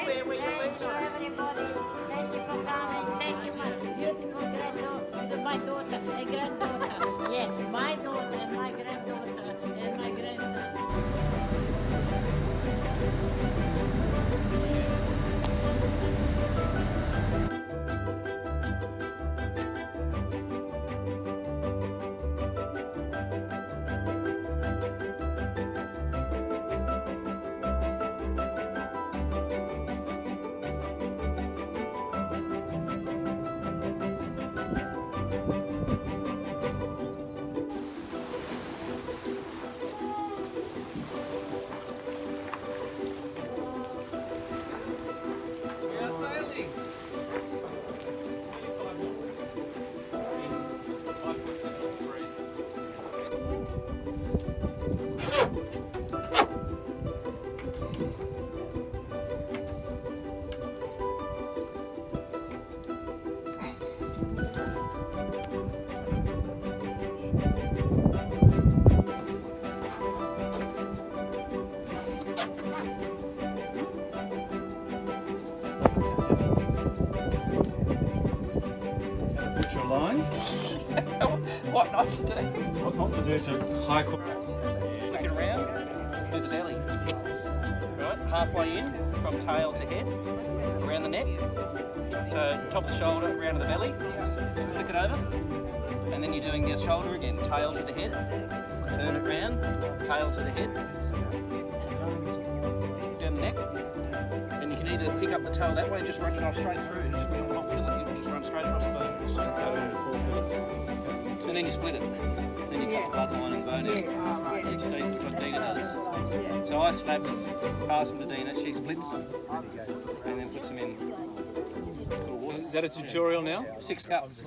Thank you, everybody. Thank you for coming. Thank you, my beautiful granddaughter, my daughter and granddaughter. Yeah, my daughter and my granddaughter and my grandson. We are sailing. Put your line. What not to do? What not to do to high quality. Flick it around, do the belly. Right, halfway in, from tail to head, around the neck. So top of the shoulder, around to the belly, flick it over, and then you're doing the shoulder again, tail to the head, turn it round, tail to the head, down the neck. And you can either pick up the tail that way and just run it off straight through, just be on the hot fillet, you can just run straight across the bone. And then you split it. Then you cut the blood line and bone out. Which Dina does. So I slab them, pass them to Dina, she splits them, and then puts them in. So is that a tutorial now? 6 cuts.